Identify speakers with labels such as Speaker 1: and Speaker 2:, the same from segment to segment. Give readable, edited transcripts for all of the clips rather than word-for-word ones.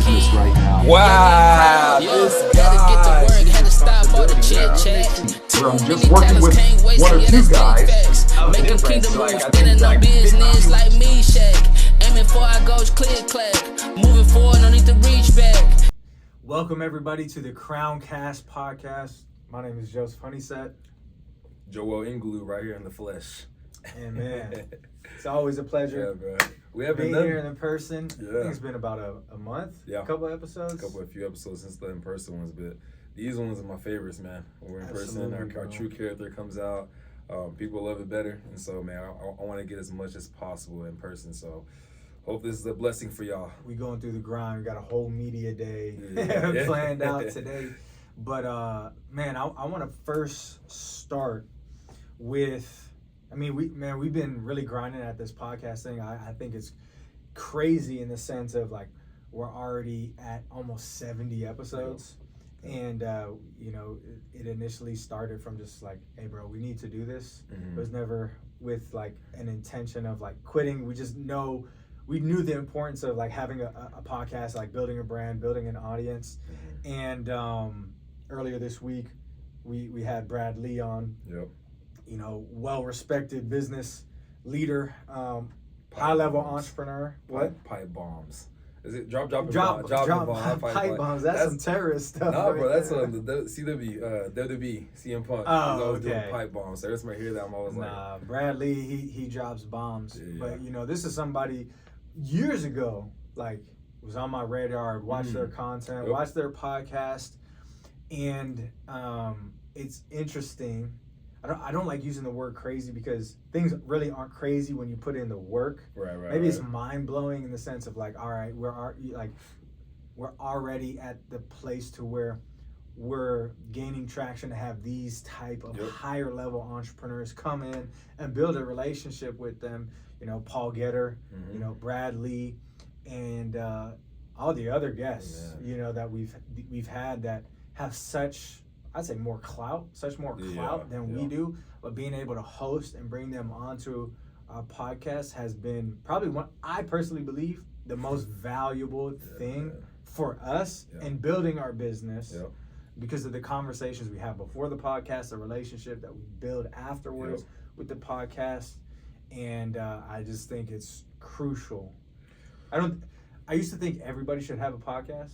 Speaker 1: business right now.
Speaker 2: Wow.
Speaker 1: Where I'm just working with one or two guys.
Speaker 3: Make a kingdom move, spinning on business like me, Shaq. Aiming for our goals, click, clack. Moving forward, no need to reach back.
Speaker 4: Welcome everybody to the CROWNEDCAST podcast. My name is Joseph Honeyset.
Speaker 2: Joel Inglew right here in the flesh.
Speaker 4: And man, it's always a pleasure.
Speaker 2: Yeah, bro. We haven't
Speaker 4: being
Speaker 2: done
Speaker 4: here in person.
Speaker 2: Yeah.
Speaker 4: I think it's been about a month.
Speaker 2: Yeah.
Speaker 4: A couple episodes.
Speaker 2: A few episodes since the in-person ones, but these ones are my favorites, man. When we're in person, our true character comes out. People love it better, and so man, I want to get as much as possible in person. So hope this is a blessing for y'all.
Speaker 4: We going through the grind. We got a whole media day
Speaker 2: Yeah.
Speaker 4: planned out today. But man, I want to first start with. I mean, we've been really grinding at this podcast thing. I think it's crazy in the sense of like we're already at almost 70 episodes. And, you know, it initially started from just like, hey, bro, we need to do this.
Speaker 2: Mm-hmm.
Speaker 4: It was never with like an intention of like quitting. We knew the importance of like having a podcast, like building a brand, building an audience. Mm-hmm. And earlier this week, we had Brad Lee on.
Speaker 2: Yep.
Speaker 4: You know, well-respected business leader, high-level entrepreneur. What?
Speaker 2: Pipe bombs. Is it drop pipe
Speaker 4: bombs? That's some terrorist stuff.
Speaker 2: No,
Speaker 4: right
Speaker 2: bro, that's
Speaker 4: there.
Speaker 2: on the WWE, CM Punk.
Speaker 4: Oh,
Speaker 2: He's always
Speaker 4: okay.
Speaker 2: doing pipe bombs. So every time I hear that, I'm always like,
Speaker 4: Brad Lee, he drops bombs.
Speaker 2: Yeah.
Speaker 4: But you know, this is somebody years ago, like was on my radar. Watched their content, watched their podcast, and it's interesting. I don't like using the word crazy because things really aren't crazy when you put in the work.
Speaker 2: Right.
Speaker 4: Maybe it's mind-blowing in the sense of like, all right, we're already at the place to where we're gaining traction to have these type of higher level entrepreneurs come in and build a relationship with them. You know, Paul Getter, you know, Brad Lee, and all the other guests, you know, that we've had that have such, I'd say more clout than we do, but being able to host and bring them onto our podcast has been probably what I personally believe the most valuable thing for us in building our business because of the conversations we have before the podcast, the relationship that we build afterwards with the podcast. And I just think it's crucial. I used to think everybody should have a podcast.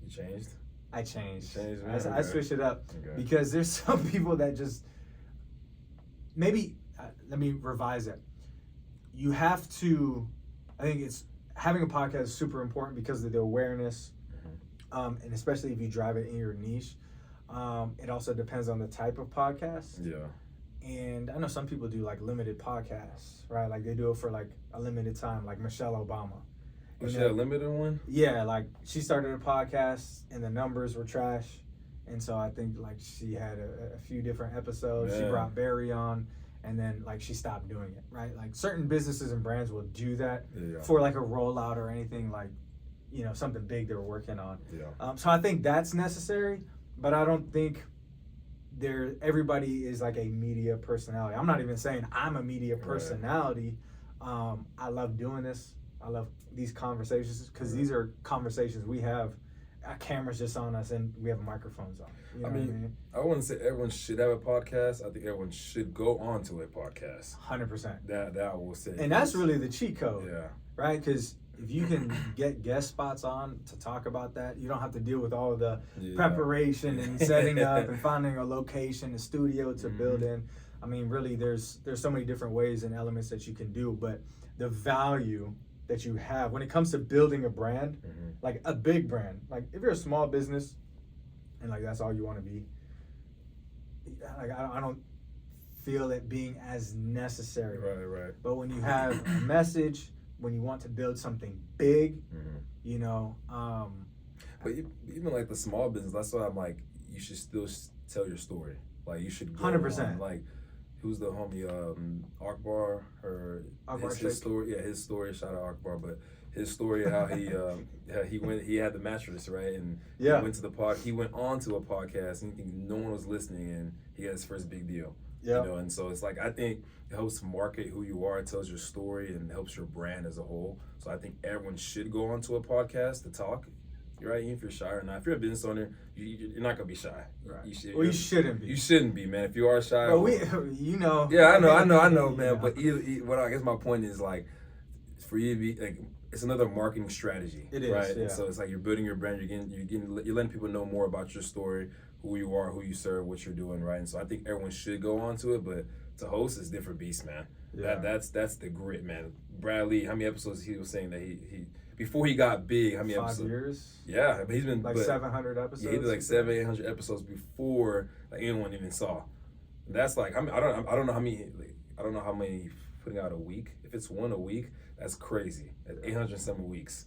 Speaker 2: You changed?
Speaker 4: I changed.
Speaker 2: I
Speaker 4: switched it up because there's some people that just maybe let me revise it. You have to. I think it's having a podcast is super important because of the awareness, and especially if you drive it in your niche. It also depends on the type of podcast.
Speaker 2: Yeah.
Speaker 4: And I know some people do like limited podcasts, right? Like they do it for like a limited time, like Michelle Obama.
Speaker 2: Was she a limited one?
Speaker 4: Yeah, like she started a podcast and the numbers were trash. And so I think like she had a few different episodes. She brought Barry on and then like she stopped doing it, right? Like certain businesses and brands will do that for like a rollout or anything like, you know, something big they're working on. Yeah. So I think that's necessary, but I don't think everybody is like a media personality. I'm not even saying I'm a media personality. I love doing this. I love these conversations because these are conversations we have. Our cameras just on us and we have microphones on. You know what I mean?
Speaker 2: I wouldn't say everyone should have a podcast. I think everyone should go on a podcast.
Speaker 4: 100%.
Speaker 2: That I will say.
Speaker 4: And that's really the cheat code.
Speaker 2: Yeah.
Speaker 4: Right? Because if you can get guest spots on to talk about that, you don't have to deal with all of the preparation and setting up and finding a location, a studio to build in. I mean, really, there's so many different ways and elements that you can do, but the value that you have when it comes to building a brand, like a big brand, like if you're a small business and like that's all you want to be, like I don't feel it being as necessary.
Speaker 2: Right.
Speaker 4: But when you have a message, when you want to build something big, you know.
Speaker 2: But even like the small business, that's why I'm like, you should still tell your story. Like you should go
Speaker 4: 100%.
Speaker 2: on, like. Who's the homie? Akbar, his story. Yeah, his story. Shout out Akbar, but his story how he went. He had the mattress, right, and he went to the He went on to a podcast, and no one was listening, and he got his first big deal.
Speaker 4: Yeah.
Speaker 2: You know, and so it's like, I think it helps market who you are, it tells your story, and helps your brand as a whole. So I think everyone should go onto a podcast to talk. Right, even if you're shy or not. If you're a business owner, you're not gonna be shy.
Speaker 4: Right.
Speaker 2: You
Speaker 4: shouldn't be.
Speaker 2: You shouldn't be, man. If you are shy,
Speaker 4: But you know.
Speaker 2: Yeah, I know, man.
Speaker 4: know.
Speaker 2: But what I guess my point is like, for you to be like, it's another marketing strategy.
Speaker 4: It is,
Speaker 2: right?
Speaker 4: yeah.
Speaker 2: And so it's like you're building your brand. You're letting people know more about your story, who you are, who you serve, what you're doing, right? And so I think everyone should go onto it, but to host is different beast, man.
Speaker 4: Yeah.
Speaker 2: That's the grit, man. Bradley, how many episodes he was saying that he before he got big, how many
Speaker 4: 5
Speaker 2: episodes?
Speaker 4: years.
Speaker 2: Yeah, but he's been
Speaker 4: like 700 episodes.
Speaker 2: Yeah, he did like 700-800 episodes before like anyone even saw. That's like, I mean, I don't know how many. Like, I don't know how many putting out a week. If it's one a week, that's crazy. That's 800-some weeks.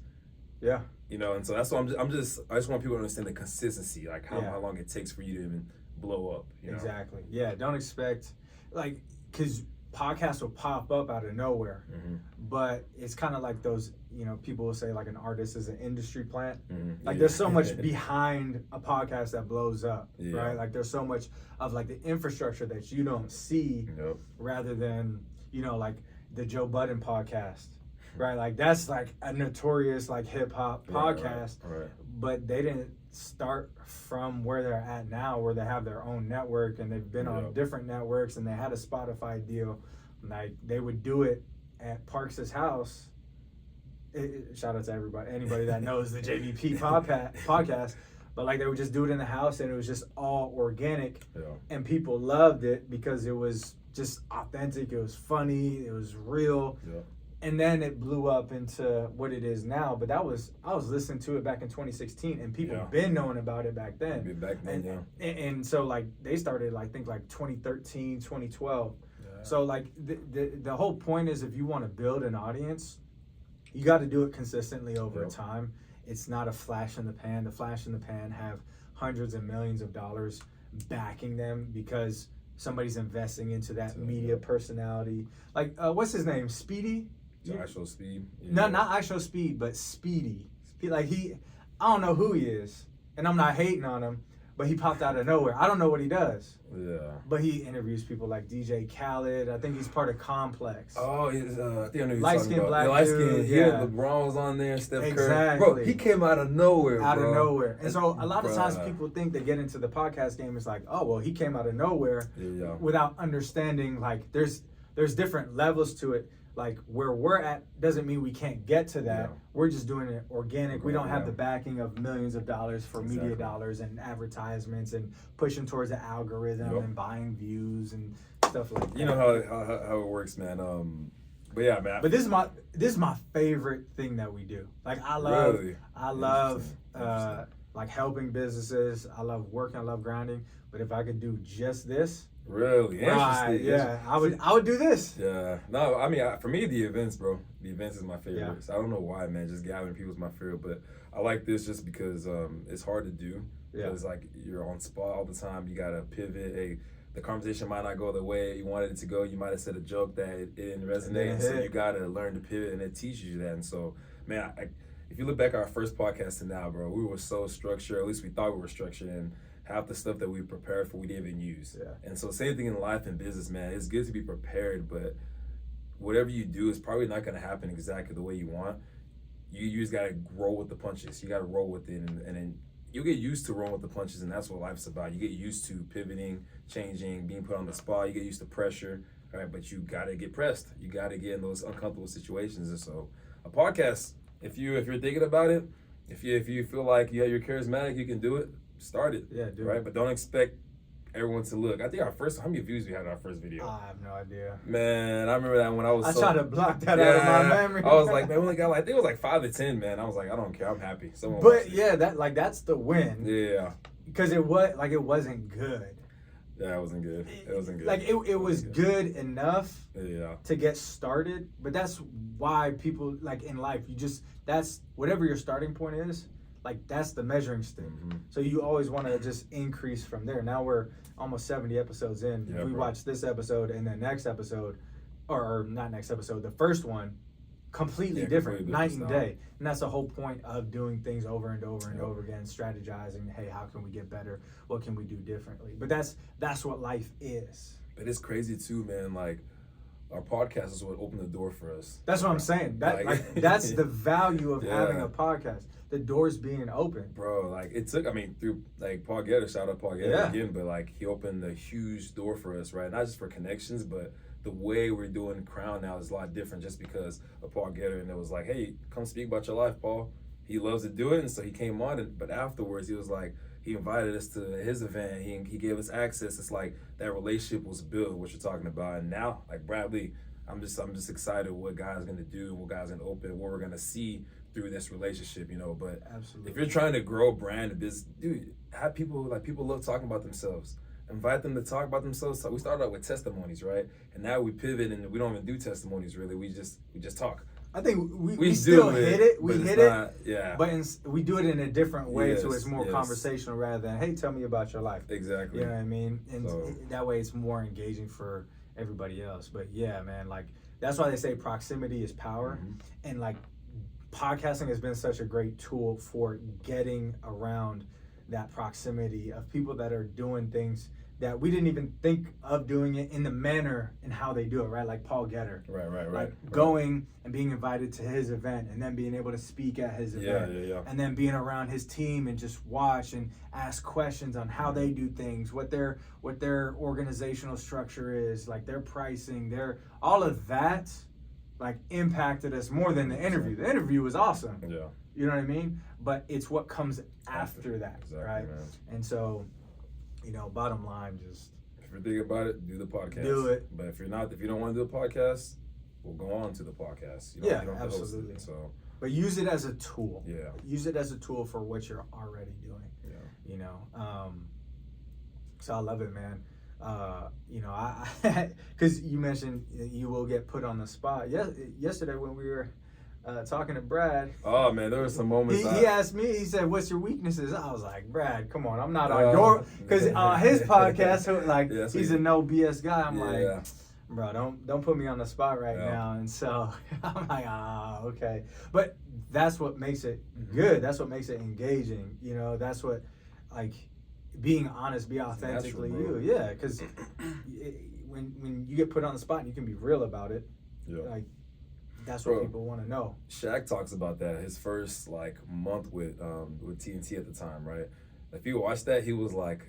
Speaker 4: Yeah.
Speaker 2: You know, and so that's why I just want people to understand the consistency, like how long it takes for you to even blow up. You know?
Speaker 4: Exactly. Yeah. Don't expect, like, because podcasts will pop up out of nowhere, but it's kind of like those, you know, people will say like an artist is an industry plant. Like there's so much behind a podcast that blows up, right? Like there's so much of like the infrastructure that you don't see, rather than, you know, like the Joe Budden podcast, right? Like that's like a notorious like hip hop podcast,
Speaker 2: right.
Speaker 4: But they didn't start from where they're at now, where they have their own network and they've been on different networks and they had a Spotify deal. Like they would do it at Parks' house. Shout out to anybody that knows the JVP podcast. But like they would just do it in the house and it was just all organic, and people loved it because it was just authentic. It was funny. It was real. And then it blew up into what it is now. But I was listening to it back in 2016, and people been knowing about it back then. And so like they started, I think like 2013, 2012. So like the whole point is, if you want to build an audience, you got to do it consistently over time. It's not a flash in the pan. The flash in the pan have hundreds of millions of dollars backing them because somebody's investing into that media personality. Like what's his name? Speedy?
Speaker 2: Actual Speed.
Speaker 4: No, not Actual Speed, but Speedy. I don't know who he is, and I'm not hating on him, but he popped out of nowhere. I don't know what he does.
Speaker 2: Yeah.
Speaker 4: But he interviews people like DJ Khaled. I think he's part of Complex.
Speaker 2: Oh, he's I think I know who
Speaker 4: light skin black
Speaker 2: light
Speaker 4: dude.
Speaker 2: skin. Yeah, LeBron was on there. Steph Curry.
Speaker 4: Exactly.
Speaker 2: Bro, he came out of nowhere.
Speaker 4: Out of nowhere. And so a lot of times people think they get into the podcast game. It's like, oh well, he came out of nowhere, without understanding like there's different levels to it. Like where we're at doesn't mean we can't get to that. We're just doing it organic. We don't have the backing of millions of dollars for media dollars and advertisements and pushing towards the algorithm and buying views and stuff like that.
Speaker 2: You know how it works, man. But yeah, man.
Speaker 4: But this is my favorite thing that we do. Like I love like helping businesses. I love working. I love grinding. But if I could do just this.
Speaker 2: Really? Interesting.
Speaker 4: Yeah, I would do this.
Speaker 2: Yeah. No, I mean, for me, the events, bro. The events is my favorite. So I don't know why, man. Just gathering people is my favorite. But I like this just because it's hard to do. Yeah. It's like you're on spot all the time. You got to pivot. Hey, the conversation might not go the way you wanted it to go. You might have said a joke that it didn't resonate. So you got to learn to pivot, and it teaches you that. And so, man, if you look back at our first podcast to now, bro, we were so structured. At least we thought we were structured. And half the stuff that we prepared for, we didn't even use. And so same thing in life and business, man. It's good to be prepared, but whatever you do is probably not going to happen exactly the way you want. You just got to roll with the punches. You got to roll with it, and then you get used to rolling with the punches, and that's what life's about. You get used to pivoting, changing, being put on the spot. You get used to pressure, right? But you got to get pressed. You got to get in those uncomfortable situations. And so a podcast, if you're thinking about it, if you feel like you're charismatic, you can do it. Start it.
Speaker 4: Yeah, do
Speaker 2: right?
Speaker 4: it.
Speaker 2: But don't expect everyone to look. I think how many views we had on our first video?
Speaker 4: I have no idea.
Speaker 2: Man, I remember that when I was
Speaker 4: I tried to block that out of my memory.
Speaker 2: I was like, man, we only got I think it was like 5 to 10, man. I was like, I don't care. I'm happy.
Speaker 4: But yeah, that's the win.
Speaker 2: Yeah.
Speaker 4: Because it wasn't good.
Speaker 2: Yeah, it wasn't good. It wasn't good.
Speaker 4: Like it was good enough to get started, but that's why people like in life, that's whatever your starting point is. Like that's the measuring stick. So you always want to just increase from there. Now we're almost 70 episodes in. If we watch this episode and the next episode, or not next episode, the first one, completely different, night and day. And that's the whole point of doing things over and over and over again, strategizing. Hey, how can we get better? What can we do differently? But that's what life is.
Speaker 2: But it's crazy too, man. Like, our podcast is what opened the door for us.
Speaker 4: That's what I'm saying. That like that's the value of having a podcast. The doors being open.
Speaker 2: Bro, like it took, I mean, through like Paul Getter, shout out Paul Getter again, but like he opened a huge door for us, right? Not just for connections, but the way we're doing Crown now is a lot different just because of Paul Getter. And it was like, hey, come speak about your life, Paul. He loves to do it, and so he came on, but afterwards he was like, he invited us to his event. He gave us access. It's like that relationship was built, what you're talking about. And now, like Bradley, I'm just excited what God's gonna do, what God's gonna open, what we're gonna see through this relationship, you know. But
Speaker 4: absolutely,
Speaker 2: if you're trying to grow a brand and business, dude, have people, like, people love talking about themselves. Invite them to talk about themselves. So we started out with testimonies, right? And now we pivot and we don't even do testimonies really. We just talk.
Speaker 4: I think we still hit it. We hit it.
Speaker 2: Yeah.
Speaker 4: But we do it in a different way, so it's more
Speaker 2: yes.
Speaker 4: conversational rather than, hey, tell me about your life.
Speaker 2: Exactly.
Speaker 4: You know what I mean? And
Speaker 2: So-
Speaker 4: that way it's more engaging for everybody else. But yeah, man, like that's why they say proximity is power. And like podcasting has been such a great tool for getting around that proximity of people that are doing things that we didn't even think of doing it in the manner and how they do it, right? Like Paul Getter.
Speaker 2: Right.
Speaker 4: Like going and being invited to his event and then being able to speak at his event.
Speaker 2: Yeah.
Speaker 4: And then being around his team and just watch and ask questions on how they do things, what their organizational structure is, like their pricing, all of that like impacted us more than the interview. The interview was awesome.
Speaker 2: Yeah.
Speaker 4: You know what I mean? But it's what comes after that,
Speaker 2: exactly,
Speaker 4: right?
Speaker 2: Man.
Speaker 4: And so, you know, bottom line, just
Speaker 2: if you're thinking about it, do the podcast.
Speaker 4: do it.
Speaker 2: But if you don't want to do the podcast, we'll go on to the podcast. You don't have to host it, so.
Speaker 4: But use it as a tool.
Speaker 2: Yeah.
Speaker 4: Use it as a tool for what you're already doing.
Speaker 2: Yeah.
Speaker 4: You know, so I love it, man. You know, I because you mentioned you will get put on the spot. Yesterday when we were talking to Brad.
Speaker 2: Oh man, there were some moments.
Speaker 4: He asked me. He said, "What's your weaknesses?" I was like, "Brad, come on, I'm not on your because on his podcast, like he's a no BS guy." I'm like, "Bro, don't put me on the spot right now." And so I'm like, okay. But that's what makes it good. That's what makes it engaging. You know, that's what like being honest, be authentically you. Yeah, because when you get put on the spot and you can be real about it, like. That's what people want to know.
Speaker 2: Shaq talks about that his first like month with TNT at the time, right? If you watch that, he was like,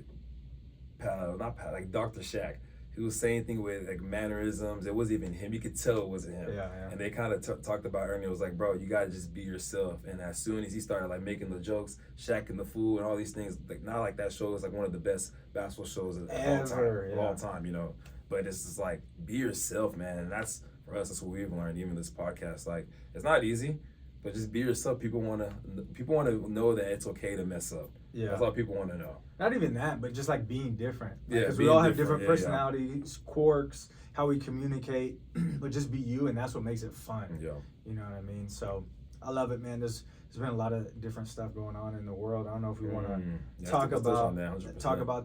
Speaker 2: like Dr. Shaq. He was saying things with like mannerisms. It wasn't even him. You could tell it wasn't him.
Speaker 4: Yeah.
Speaker 2: And they kind of talked about Ernie. It was like, bro, you gotta just be yourself. And as soon as he started like making the jokes, Shaq and the Fool and all these things, like not like that show is like one of the best basketball shows of all time, you know. But it's just like be yourself, man. And that's. For us, that's what we've learned. Even this podcast, like it's not easy, but just be yourself. People want to know that it's okay to mess up. Yeah, that's all people want to know.
Speaker 4: Not even that, but just like being different.
Speaker 2: Yeah,
Speaker 4: because we all have different personalities, quirks, how we communicate. But just be you, and that's what makes it fun. Yeah, you know what I mean. So I love it, man. There's been a lot of different stuff going on in the world. I don't know if we want to talk about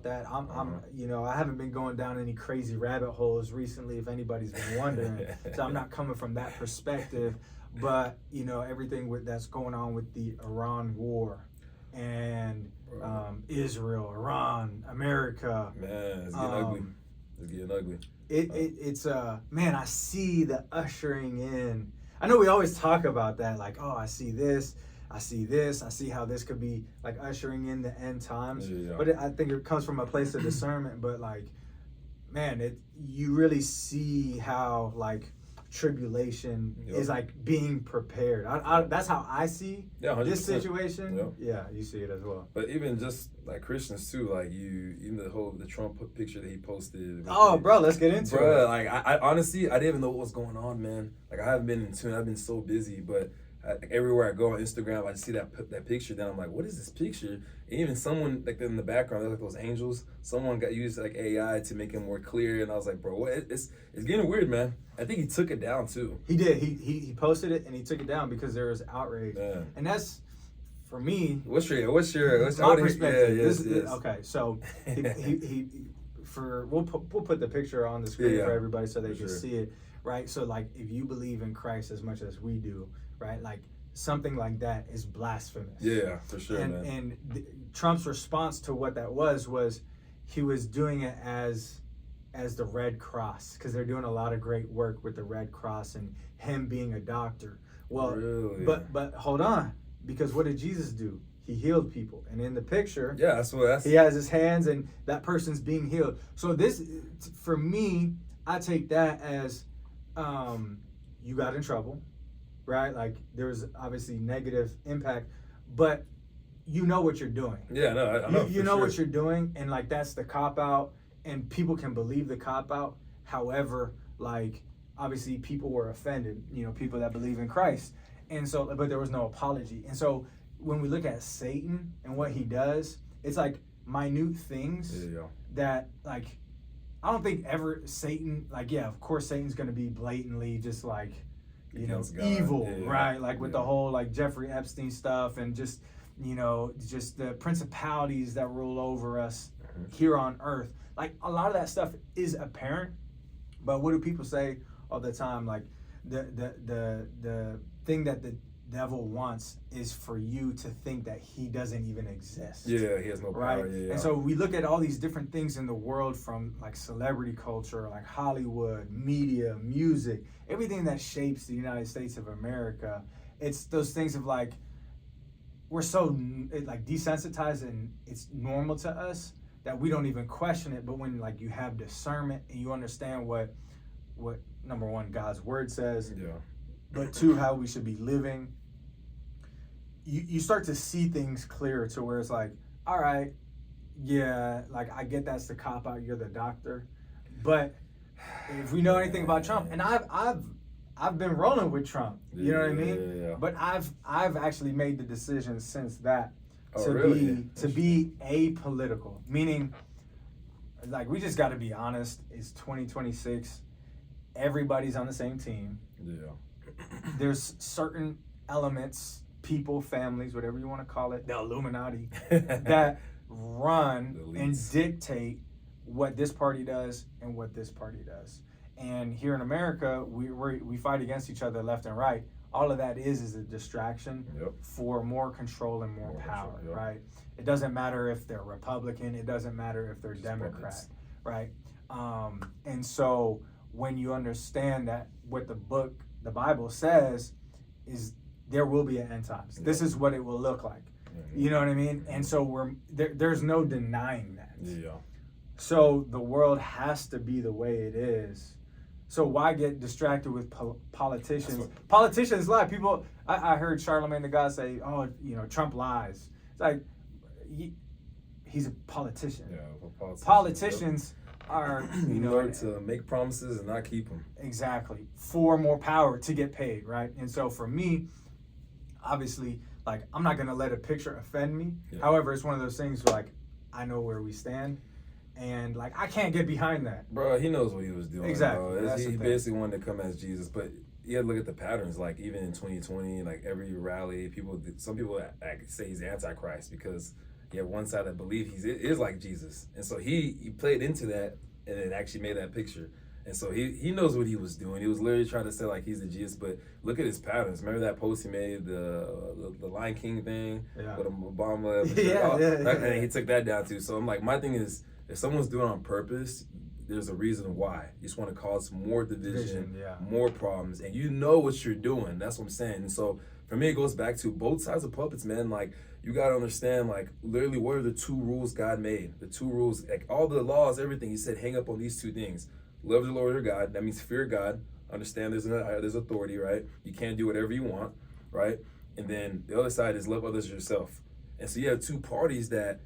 Speaker 4: that. I'm you know, I haven't been going down any crazy rabbit holes recently, if anybody's been wondering. So I'm not coming from that perspective. But you know, everything that's going on with the Iran war and Israel, Iran, America.
Speaker 2: Man, it's getting ugly. It's getting ugly.
Speaker 4: It's man, I see the ushering in. I know we always talk about that, like, oh, I see this, I see how this could be like ushering in the end times. But I think it comes from a place of discernment. But like, man, you really see how like tribulation is like being prepared. That's how I see this situation. Yeah, you see it as well.
Speaker 2: But even just like Christians too, like even the Trump picture that he posted.
Speaker 4: Bro, let's get into it.
Speaker 2: Like I honestly, I didn't even know what was going on, man. Like I haven't been in tune. I've been so busy, but everywhere I go on Instagram, I see that picture. Then I'm like, what is this picture? And even someone like in the background, like those angels. Someone got used like AI to make it more clear, and I was like, bro, what? It's getting weird, man. I think he took it down too.
Speaker 4: He did. He posted it and he took it down because there was outrage. Man. And that's for me.
Speaker 2: What's your
Speaker 4: my perspective?
Speaker 2: Yes.
Speaker 4: Okay, so we'll put the picture on the screen for everybody so they can see it, right? So like if you believe in Christ as much as we do, right? Like something like that is blasphemous.
Speaker 2: Yeah, for sure, man.
Speaker 4: And Trump's response to what that was he was doing it as as the Red Cross, because they're doing a lot of great work with the Red Cross and him being a doctor. Well,
Speaker 2: really?
Speaker 4: but hold on, because what did Jesus do? He healed people, and in the picture,
Speaker 2: Yeah, that's
Speaker 4: he has his hands, and that person's being healed. So this, for me, I take that as you got in trouble, right? Like there was obviously negative impact, but you know what you're doing.
Speaker 2: Yeah, no, I know.
Speaker 4: You know what you're doing, and like that's the cop out, and people can believe the cop out. However, like obviously people were offended, you know, people that believe in Christ, and so but there was no apology. And so when we look at Satan and what he does, it's like minute things that like I don't think ever Satan, like, yeah, of course Satan's gonna be blatantly just like, you know, evil, right? Like with the whole like Jeffrey Epstein stuff and just, you know, just the principalities that rule over us here on earth. Like a lot of that stuff is apparent, but what do people say all the time? Like the thing that the devil wants is for you to think that he doesn't even exist.
Speaker 2: Yeah, he has no power.
Speaker 4: Right?
Speaker 2: Yeah.
Speaker 4: And so we look at all these different things in the world, from like celebrity culture, like Hollywood, media, music, everything that shapes the United States of America. It's those things of like, we're so like desensitized and it's normal to us that we don't even question it. But when like you have discernment and you understand what number one, God's word says, but two, how we should be living, you start to see things clearer to where it's like, all right, yeah, like I get that's the cop out, you're the doctor, but if we know anything about Trump, and I've been rolling with Trump, you know what I mean?
Speaker 2: Yeah.
Speaker 4: But I've actually made the decision since that to be apolitical, meaning like we just got to be honest. It's 2026. Everybody's on the same team.
Speaker 2: Yeah.
Speaker 4: There's certain elements, people, families, whatever you want to call it, the Illuminati, that run and dictate what this party does and what this party does. And here in America, we fight against each other left and right. All of that is a distraction for more control and more power, right? It doesn't matter if they're Republican. It doesn't matter if they're Democrat, right? And so when you understand that what the Bible says is there will be an end times. This is what it will look like. You know what I mean? And so there's no denying that.
Speaker 2: Yeah.
Speaker 4: So the world has to be the way it is. So why get distracted with politicians? Politicians lie. People, I heard Charlemagne the God say, oh, you know, Trump lies. It's like, he's a politician.
Speaker 2: Yeah,
Speaker 4: politicians are, you know,
Speaker 2: to make promises and not keep them.
Speaker 4: Exactly. For more power to get paid, right? And so for me, obviously, like, I'm not going to let a picture offend me. Yeah. However, it's one of those things where, like, I know where we stand. And, like, I can't get behind that.
Speaker 2: Bro, he knows what he was doing.
Speaker 4: Exactly.
Speaker 2: He basically wanted to come as Jesus. But you had to look at the patterns. Like, even in 2020, like, every rally, some people say he's Antichrist because you have one side that believe he is like Jesus. And so he played into that and it actually made that picture. And so he knows what he was doing. He was literally trying to say, like, he's the Jesus. But look at his patterns. Remember that post he made, the Lion King thing with Obama? And he took that down, too. So I'm like, my thing is, if someone's doing it on purpose, there's a reason why. You just want to cause more division, more problems, and you know what you're doing. That's what I'm saying. And so for me, it goes back to both sides of puppets, man. Like, you got to understand, like, literally what are the two rules God made? The two rules, like all the laws, everything. He said, hang up on these two things. Love the Lord your God. That means fear God. Understand there's authority, right? You can't do whatever you want, right? And then the other side is love others yourself. And so you have two parties that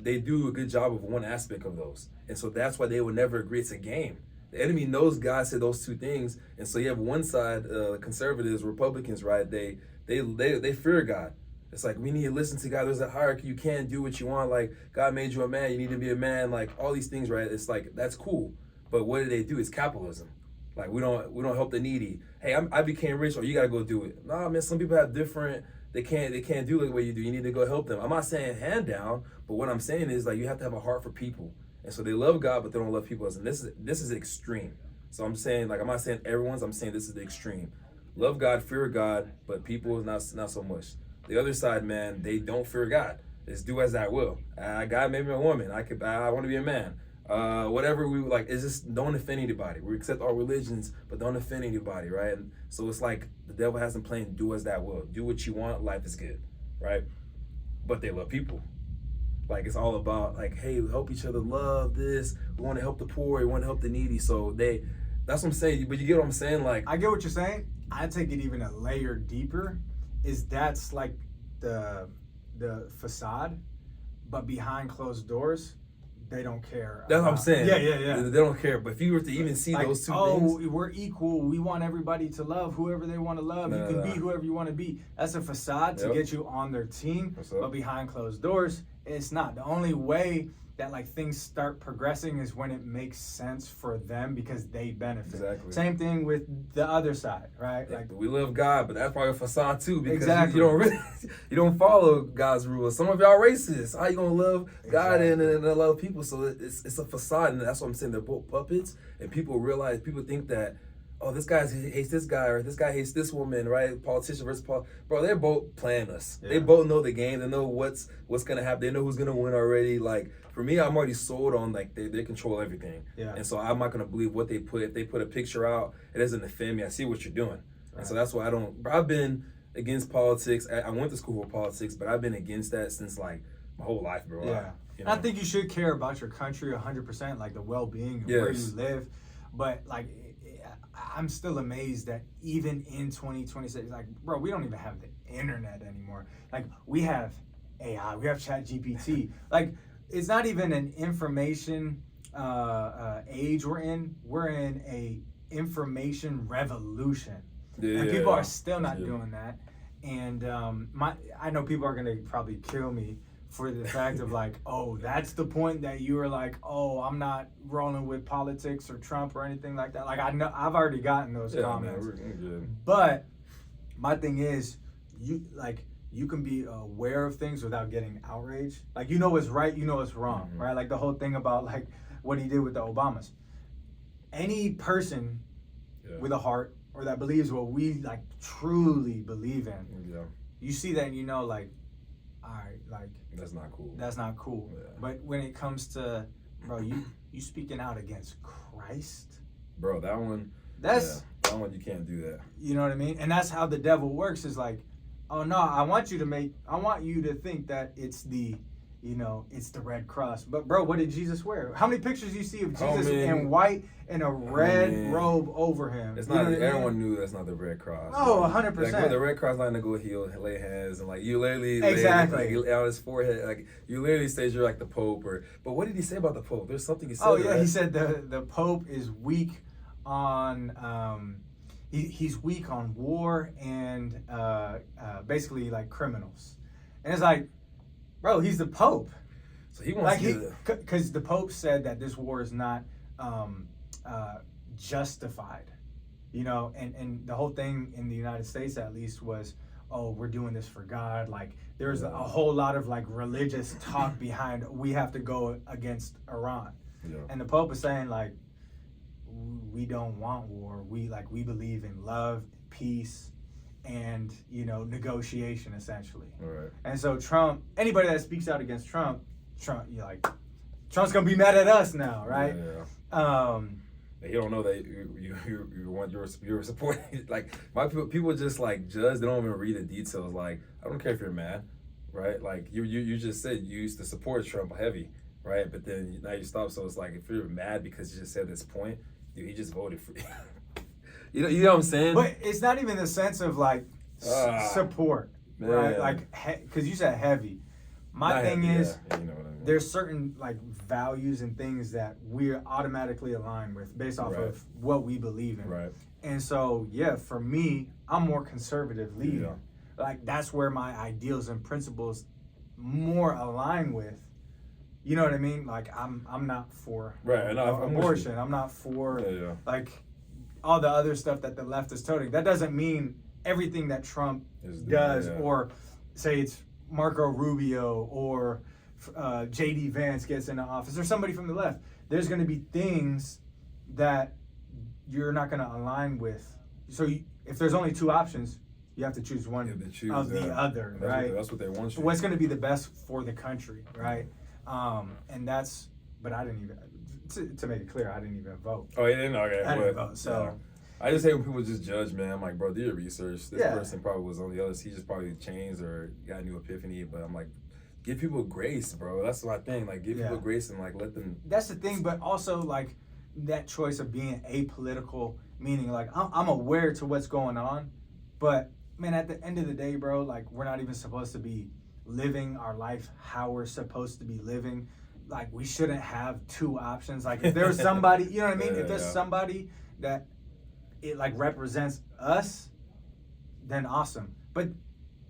Speaker 2: they do a good job of one aspect of those. And so that's why they would never agree. It's a game. The enemy knows God said those two things. And so you have one side, conservatives, Republicans, right? They fear God. It's like, we need to listen to God. There's a hierarchy. You can't do what you want. Like, God made you a man. You need to be a man. Like, all these things, right? It's like, that's cool. But what do they do? It's capitalism. Like, we don't help the needy. Hey, I became rich, or you got to go do it. Nah, man, some people have different, they can't do it the way you do. You need to go help them. I'm not saying hand down, but what I'm saying is, like, you have to have a heart for people. And so they love God, but they don't love people. And this is extreme. So I'm saying, like, I'm not saying everyone's, I'm saying this is the extreme. Love God, fear God, but people not so much. The other side, man, they don't fear God. It's do as I will. God made me a woman. I want to be a man. whatever we like, is just don't offend anybody. We accept all religions, but don't offend anybody, right? And so it's like the devil has them playing, do as that will. Do what you want, life is good, right? But they love people. Like, it's all about, like, hey, we help each other, love this. We want to help the poor, we want to help the needy. So that's what I'm saying. But you get what I'm saying? Like,
Speaker 4: I get what you're saying. I take it even a layer deeper, is that's like the facade, but behind closed doors, they don't care.
Speaker 2: That's what I'm saying.
Speaker 4: Yeah.
Speaker 2: They don't care. But if you were to even see
Speaker 4: like,
Speaker 2: those two things.
Speaker 4: We're equal. We want everybody to love whoever they want to love. You can be whoever you want to be. That's a facade to get you on their team. But behind closed doors, it's not. The only way that like things start progressing is when it makes sense for them because they benefit.
Speaker 2: Exactly.
Speaker 4: Same thing with the other side, right?
Speaker 2: Like, we love God, but that's probably a facade too, because
Speaker 4: Exactly.
Speaker 2: you don't follow God's rules. Some of y'all racist. How you gonna love God and love people? So it's a facade, and that's what I'm saying. They're both puppets, and people think that, oh, this guy hates this guy, or this guy hates this woman, right? Politician versus bro, they're both playing us. Yeah. They both know the game. They know what's gonna happen. They know who's gonna win already. Like, for me, I'm already sold on like they control everything. Yeah. And so I'm not gonna believe what they put. If they put a picture out, it doesn't offend me. I see what you're doing, right. And so that's why I don't. I've been against politics. I went to school for politics, but I've been against that since like my whole life, bro.
Speaker 4: Yeah. I think you should care about your country 100%, like the well-being of where you live, but like. I'm still amazed that even in 2026, like, bro, we don't even have the internet anymore. Like, we have AI, we have ChatGPT. Like, it's not even an information age we're in. We're in a information revolution. And people are still not doing that. And I know people are going to probably kill me for the fact of like, oh, that's the point that you were like, oh, I'm not rolling with politics or Trump or anything like that. Like, I know I've already gotten those comments. Man, we're good. But my thing is, you can be aware of things without getting outraged. Like, you know what's right, you know what's wrong, right? Like the whole thing about like what he did with the Obamas. Any person with a heart or that believes what we like truly believe in, you see that and you know, like, all right, like,
Speaker 2: that's not cool.
Speaker 4: That's not cool. Yeah. But when it comes to, bro, you speaking out against Christ,
Speaker 2: bro, that one you can't do that.
Speaker 4: You know what I mean? And that's how the devil works. Is like, oh no, I want you to think that it's the red cross. But bro, what did Jesus wear? How many pictures do you see of Jesus in white and a red robe over him?
Speaker 2: It's not. Everyone knew that's not the red cross.
Speaker 4: Oh, 100%.
Speaker 2: Like, the red cross not gonna go heal, lay hands, and like you literally lay on his forehead. Like, you literally say you're like the Pope. But what did he say about the Pope? There's something he said.
Speaker 4: Oh yeah, right? He said the Pope is weak on he's weak on war and basically like criminals, and it's like, bro, he's the Pope.
Speaker 2: So he wants
Speaker 4: because the Pope said that this war is not justified, and the whole thing in the United States at least was, oh, we're doing this for God. Like, there's a whole lot of like religious talk behind we have to go against Iran. Yeah. And the Pope is saying like, we don't want war. We believe in love, peace, and negotiation essentially.
Speaker 2: Right.
Speaker 4: And so Trump, anybody that speaks out against Trump, you're like, Trump's gonna be mad at us now, right?
Speaker 2: Yeah. You don't know that you want your support. Like, my people just like judge. They don't even read the details. Like, I don't care if you're mad, right? Like, you just said you used to support Trump heavy, right? But then now you stop. So it's like, if you're mad because you just said this point, he just voted for you. You know what I'm saying?
Speaker 4: But it's not even the sense of like support, man. Right? Like, because you said heavy. My thing is,
Speaker 2: you know what I mean.
Speaker 4: There's certain like values and things that we're automatically aligned with based off of what we believe in.
Speaker 2: Right.
Speaker 4: And so, for me, I'm more conservative leaning. Yeah. Like, that's where my ideals and principles more align with. You know what I mean? Like, I'm not for abortion. I'm not for like all the other stuff that the left is toting. That doesn't mean everything that Trump does, or say it's Marco Rubio or J.D. Vance gets into office, or somebody from the left. There's going to be things that you're not going to align with. So if there's only two options, you have to choose one of the other, right?
Speaker 2: That's what they want you.
Speaker 4: What's going to be the best for the country, right? And that's but I didn't even, to make it clear, I didn't even vote.
Speaker 2: Oh, you didn't? Okay.
Speaker 4: I didn't vote, so.
Speaker 2: Yeah. I just hate when people just judge, man. I'm like, bro, do your research. This
Speaker 4: Yeah.
Speaker 2: person probably was on the other. He just probably changed or got a new epiphany. But I'm like, give people grace, bro. That's my thing. Like, give people grace and like let them.
Speaker 4: That's the thing, but also like that choice of being apolitical, meaning like I'm aware to what's going on, but man, at the end of the day, bro, like we're not even supposed to be living our life how we're supposed to be living. Like we shouldn't have two options. Like if there's somebody, you know what I mean? If there's somebody that it like represents us, then awesome. But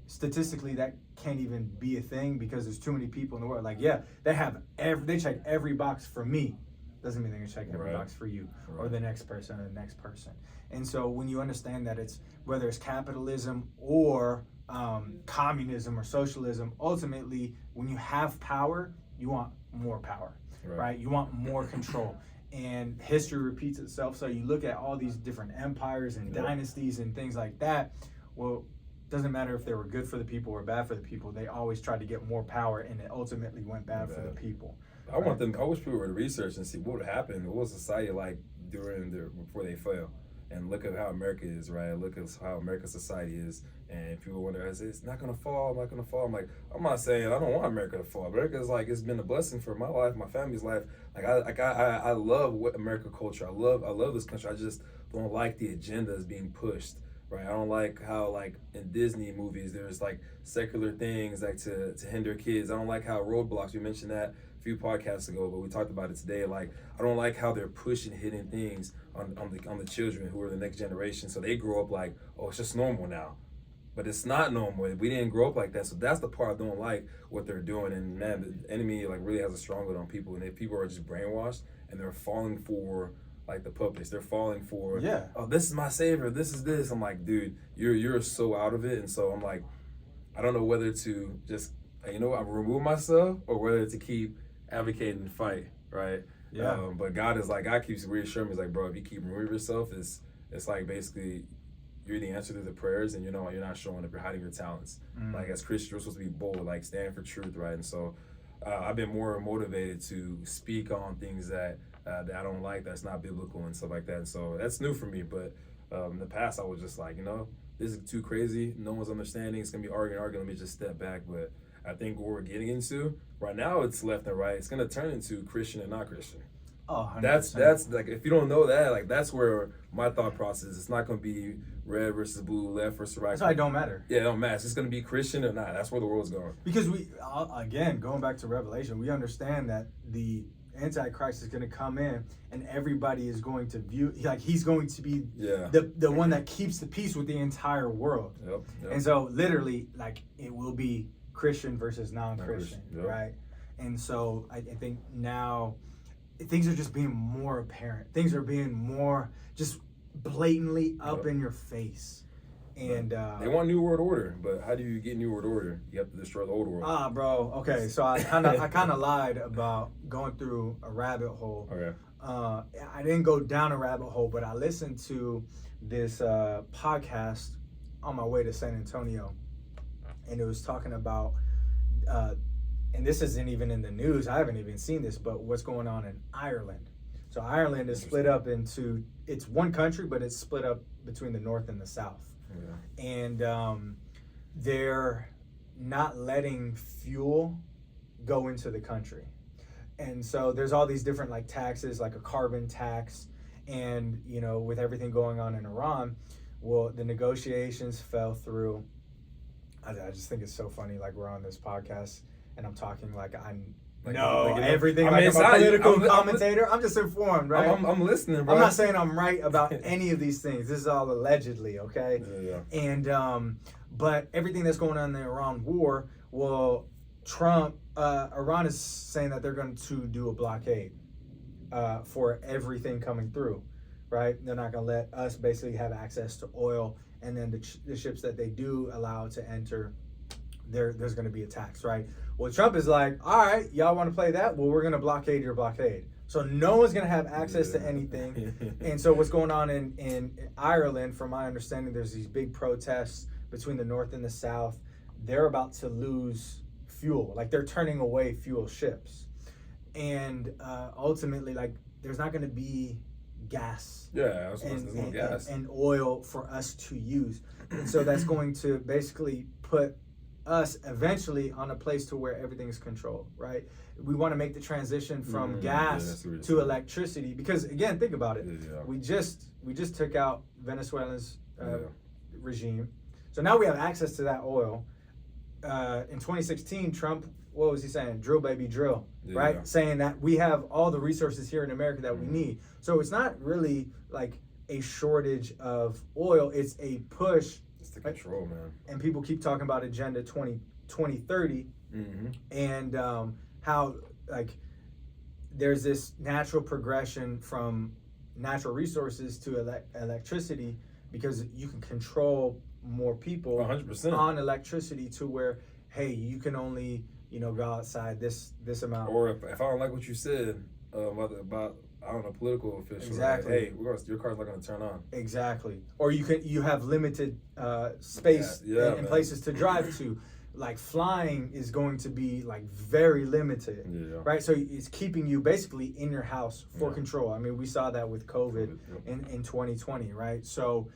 Speaker 4: statistically, that can't even be a thing because there's too many people in the world. Like, yeah, they check every box for me. Doesn't mean they can check every box for you or the next person or the next person. And so when you understand that it's whether it's capitalism or communism or socialism, ultimately when you have power, you want more power, right? You want more control. And history repeats itself. So you look at all these different empires and dynasties and things like that. Well, doesn't matter if they were good for the people or bad for the people. They always tried to get more power, and it ultimately went bad for the people.
Speaker 2: I wish people would research and see what would happen. What was society like before they fell? And look at how America is, right? Look at how America's society is. And people wonder, it's not gonna fall, not gonna fall. I'm like, I'm not saying I don't want America to fall. America's like, it's been a blessing for my life, my family's life. I love what American culture. I love this country. I just don't like the agendas being pushed. Right, I don't like how like in Disney movies there's like secular things like to hinder kids. I don't like how roadblocks. We mentioned that a few podcasts ago, but we talked about it today. Like I don't like how they're pushing hidden things on the children who are the next generation. So they grow up like, oh, it's just normal now, but it's not normal. We didn't grow up like that. So that's the part I don't like what they're doing. And man, the enemy like really has a stronghold on people, and if people are just brainwashed and they're falling for like the puppets, they're falling for, oh, this is my savior, this is this. I'm like, dude, you're so out of it. And so I'm like, I don't know whether to just, I'm remove myself or whether to keep advocating and fight, right? Yeah. But God keeps reassuring me, he's like, bro, if you keep removing yourself, it's like basically you're the answer to the prayers, and you're not showing up, you're hiding your talents. Like as Christians, you're supposed to be bold, like stand for truth, right? And so I've been more motivated to speak on things that I don't like, that's not biblical and stuff like that. And so that's new for me. But in the past, I was just like, this is too crazy. No one's understanding. It's going to be arguing. Let me just step back. But I think what we're getting into right now, it's left and right. It's going to turn into Christian and not Christian.
Speaker 4: Oh, 100%.
Speaker 2: That's like, if you don't know that, like that's where my thought process is. It's not going to be red versus blue, left versus right.
Speaker 4: That's why it don't matter.
Speaker 2: Yeah, it don't matter. It's just going to be Christian or not. That's where the world's going.
Speaker 4: Because again, going back to Revelation, we understand that the Antichrist is going to come in, and everybody is going to view like he's going to be the one that keeps the peace with the entire world. Yep. And so literally, like it will be Christian versus non-Christian, right? And so I think now things are just being more apparent. Things are being more just blatantly up in your face. And
Speaker 2: they want New World Order, but how do you get New World Order? You have to destroy the old world.
Speaker 4: Bro. Okay, so I kind of lied about going through a rabbit hole.
Speaker 2: Okay.
Speaker 4: I didn't go down a rabbit hole, but I listened to this podcast on my way to San Antonio, and it was talking about, and this isn't even in the news. I haven't even seen this, but what's going on in Ireland. So Ireland is split up into, it's one country, but it's split up between the north and the south. Yeah. And they're not letting fuel go into the country. And so there's all these different like taxes, like a carbon tax. And, with everything going on in Iran, well, the negotiations fell through. I just think it's so funny. Like we're on this podcast and I'm talking like I'm everything. I'm a political commentator. I'm just informed, right?
Speaker 2: I'm listening, bro.
Speaker 4: I'm not saying I'm right about any of these things. This is all allegedly, okay?
Speaker 2: Yeah.
Speaker 4: And but everything that's going on in the Iran war, well, Iran is saying that they're going to do a blockade for everything coming through, right? They're not going to let us basically have access to oil, and then the ships that they do allow to enter, there's going to be a tax, right? Well, Trump is like, all right, y'all want to play that? Well, we're going to blockade your blockade. So no one's going to have access to anything. And so what's going on in Ireland, from my understanding, there's these big protests between the north and the south. They're about to lose fuel. Like they're turning away fuel ships. and ultimately, like, there's not going to be gas.
Speaker 2: Yeah, there's no gas
Speaker 4: and oil for us to use, and so that's going to basically put us eventually on a place to where everything is controlled, right? We want to make the transition from gas to electricity, because again, think about it. We just took out Venezuela's regime, so now we have access to that oil. In 2016, Trump, what was he saying? Drill, baby, drill, right? Saying that we have all the resources here in America that we need. So it's not really like a shortage of oil, it's a push.
Speaker 2: It's the control, man.
Speaker 4: And people keep talking about Agenda 2030, and how, like, there's this natural progression from natural resources to electricity, because you can control more people
Speaker 2: 100%
Speaker 4: on electricity, to where, hey, you can only, go outside this amount.
Speaker 2: Or if I don't like what you said about I don't know, political official.
Speaker 4: Exactly.
Speaker 2: Like, hey, your car's not going to turn on.
Speaker 4: Exactly. Or you have limited space in places to drive to. Like, flying is going to be like very limited, right? So it's keeping you basically in your house for control. I mean, we saw that with COVID in 2020, right? So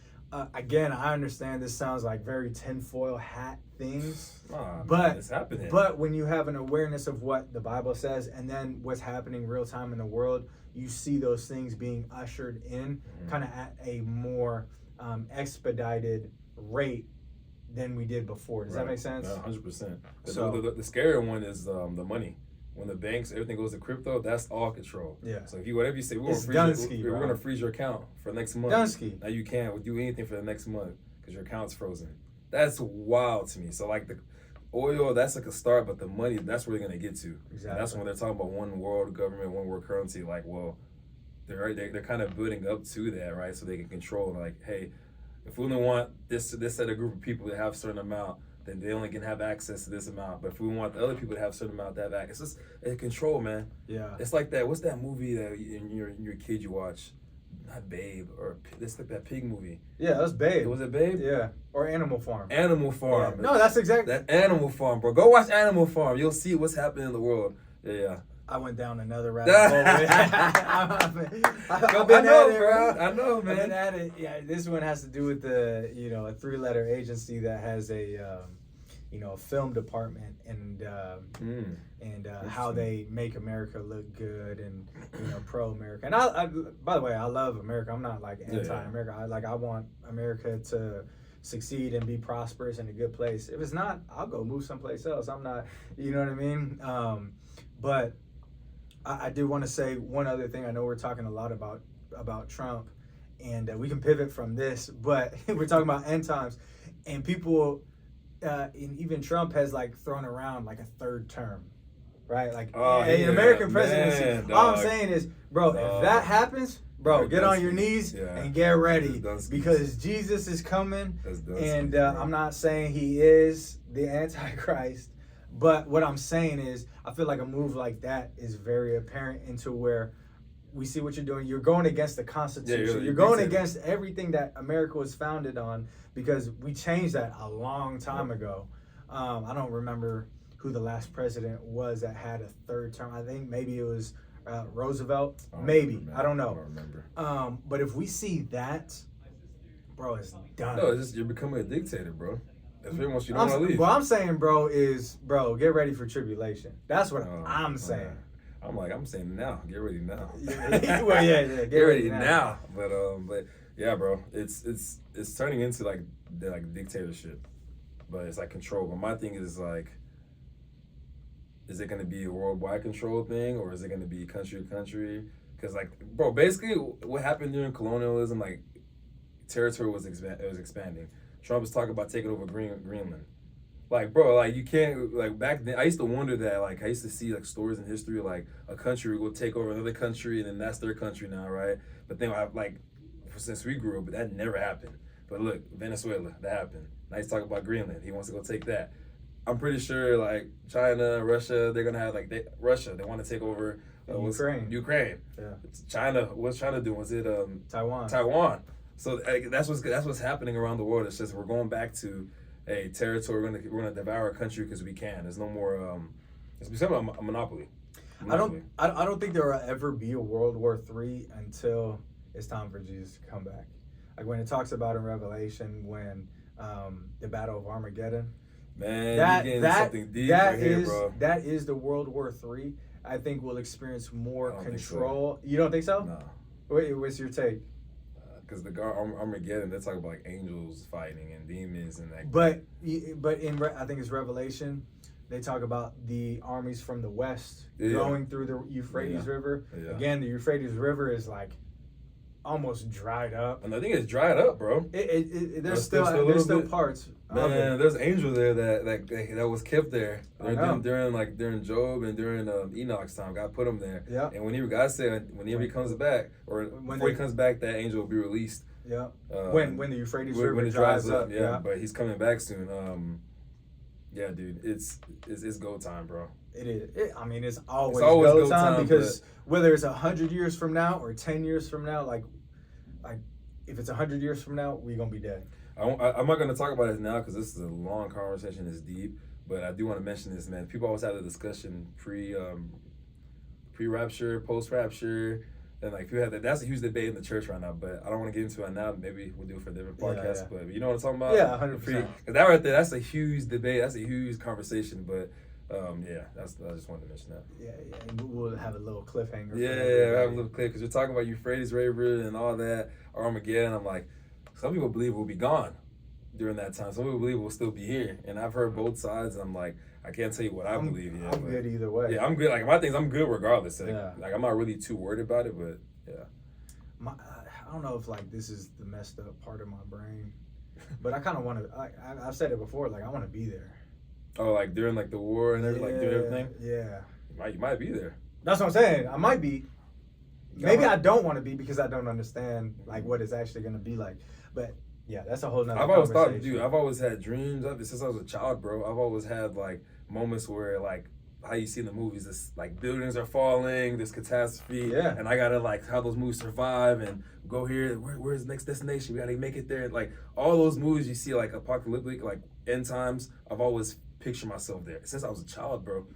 Speaker 4: again, I understand this sounds like very tinfoil hat things, but
Speaker 2: it's happening.
Speaker 4: But when you have an awareness of what the Bible says, and then what's happening real time in the world, you see those things being ushered in kind of at a more expedited rate than we did before. Does that make sense?
Speaker 2: 100%.
Speaker 4: So
Speaker 2: the scary one is the money. When the banks, everything goes to crypto, that's all control.
Speaker 4: Yeah.
Speaker 2: So if you, whatever you say, we're going to freeze your account for next month. Now you can't do anything for the next month because your account's frozen. That's wild to me. So like the oil, that's like a start, but the money, that's where they're going to get to.
Speaker 4: Exactly.
Speaker 2: And that's when they're talking about one world government, one world currency. Like, well, they're kind of building up to that, right? So they can control, like, hey, if we only want this set of group of people to have a certain amount, then they only can have access to this amount. But if we want the other people to have a certain amount, to have access, it's just control, man.
Speaker 4: Yeah.
Speaker 2: It's like that. What's that movie that in your kid you watch? Not Babe, or it's like that pig movie.
Speaker 4: Yeah, that's Babe.
Speaker 2: Was it Babe?
Speaker 4: Yeah. Or Animal Farm.
Speaker 2: Animal Farm.
Speaker 4: Yeah. No, that's exactly
Speaker 2: that Animal Farm, bro. Go watch Animal Farm. You'll see what's happening in the world. Yeah.
Speaker 4: I went down another rabbit hole.
Speaker 2: I know, man.
Speaker 4: I've been at it. Yeah, this one has to do with a 3-letter agency that has a film department, and how they make America look good, and pro-America. And I by the way, I love America. I'm not like anti-America. I want America to succeed and be prosperous and a good place. If it's not, I'll go move someplace else. I'm not, you know what I mean? But I do want to say one other thing. I know we're talking a lot about Trump, and we can pivot from this, but we're talking about end times, and people, and even Trump has like thrown around like a third term, right? Like American presidency.
Speaker 2: Man,
Speaker 4: all I'm saying is, bro, if that happens, bro, get on your knees and get ready, because Jesus is coming, and I'm not saying he is the Antichrist. But what I'm saying is, I feel like a move like that is very apparent, into where we see what you're doing. You're going against the Constitution. You're going against everything that America was founded on, because we changed that a long time ago. I don't remember who the last president was that had a third term. I think maybe it was Roosevelt. Maybe. I don't know.
Speaker 2: I don't remember.
Speaker 4: But if we see that, bro, it's done.
Speaker 2: No, it's just you're becoming a dictator, bro. Especially once you don't want to leave.
Speaker 4: What I'm saying, bro, is, get ready for tribulation. That's what I'm saying.
Speaker 2: I'm saying now. Get ready now.
Speaker 4: Well, yeah. Get ready now.
Speaker 2: But yeah, bro, it's turning into like dictatorship, but it's like control. But my thing is like, is it going to be a worldwide control thing, or is it going to be country to country? Because like, bro, basically what happened during colonialism, like territory was expanding. Trump was talking about taking over Greenland. Like, bro, like you can't, like back then, I used to wonder that, like I used to see like stories in history, like a country will take over another country and then that's their country now, right? But then since we grew up, but that never happened. But look, Venezuela, that happened. Now he's talking about Greenland. He wants to go take that. I'm pretty sure like China, Russia, they're going to have they want to take over Ukraine. Yeah. China, what's China doing? Was it Taiwan. So that's what's happening around the world. It's just we're going back to a territory. We're gonna devour a country because we can. There's no more. It's becoming a monopoly.
Speaker 4: I don't think there will ever be a World War III until it's time for Jesus to come back. Like when it talks about in Revelation when the Battle of Armageddon.
Speaker 2: Man, you're getting something deep right here, bro.
Speaker 4: That is the World War III. I think we'll experience more control. You don't think so?
Speaker 2: No.
Speaker 4: What's your take?
Speaker 2: Because the Armageddon, they talk about like angels fighting and demons and that.
Speaker 4: But I think it's Revelation. They talk about the armies from the west going through the Euphrates River. Yeah. Again, the Euphrates River is like almost dried up.
Speaker 2: And I think it's dried up, bro.
Speaker 4: There's still parts.
Speaker 2: Man, there's an angel there that was kept there during Job and during Enoch's time. God put him there.
Speaker 4: Yeah.
Speaker 2: And God said whenever he comes back, or before he comes back, that angel will be released.
Speaker 4: Yeah. When the Euphrates River dries up.
Speaker 2: Yeah. But he's coming back soon. Yeah, dude, it's go time, bro.
Speaker 4: It is. It's always go time because whether it's 100 years from now or 10 years from now, like if it's 100 years from now, we're gonna be dead.
Speaker 2: I'm not gonna talk about it now because this is a long conversation. It's deep, but I do want to mention this, man. People always have the discussion pre-rapture, post-rapture. And like that's a huge debate in the church right now, but I don't want to get into it now. Maybe we'll do it for a different podcast. Yeah. But you know what I'm talking about?
Speaker 4: Yeah, 100%.
Speaker 2: Because that right there, that's a huge debate. That's a huge conversation. But I just wanted to mention that.
Speaker 4: Yeah. And we'll have a little cliffhanger.
Speaker 2: Yeah, have a little clip because you're talking about Euphrates River and all that, Armageddon. I'm like, some people believe we'll be gone during that time. Some people believe we'll still be here. And I've heard both sides. And I'm like, I can't tell you what I believe yet.
Speaker 4: I'm good either way.
Speaker 2: Yeah, I'm good. Like my things, I'm good regardless. Like I'm not really too worried about it, but yeah.
Speaker 4: I don't know if like this is the messed up part of my brain, but I kind of want to. I've said it before. Like I want to be there.
Speaker 2: Oh, like during like the war and everything, like doing everything.
Speaker 4: Yeah.
Speaker 2: You might be there.
Speaker 4: That's what I'm saying. I might be. Maybe I don't want to be because I don't understand like what it's actually going to be like. But yeah, that's a whole nother.
Speaker 2: I've always thought, dude. I've always had dreams of it since I was a child, bro. I've always had like moments where like how you see in the movies, this like buildings are falling, this catastrophe, and I gotta like how those movies survive and go here. Where's the next destination? We gotta make it there. Like all those movies you see like apocalyptic, like end times. I've always pictured myself there since I was a child, bro.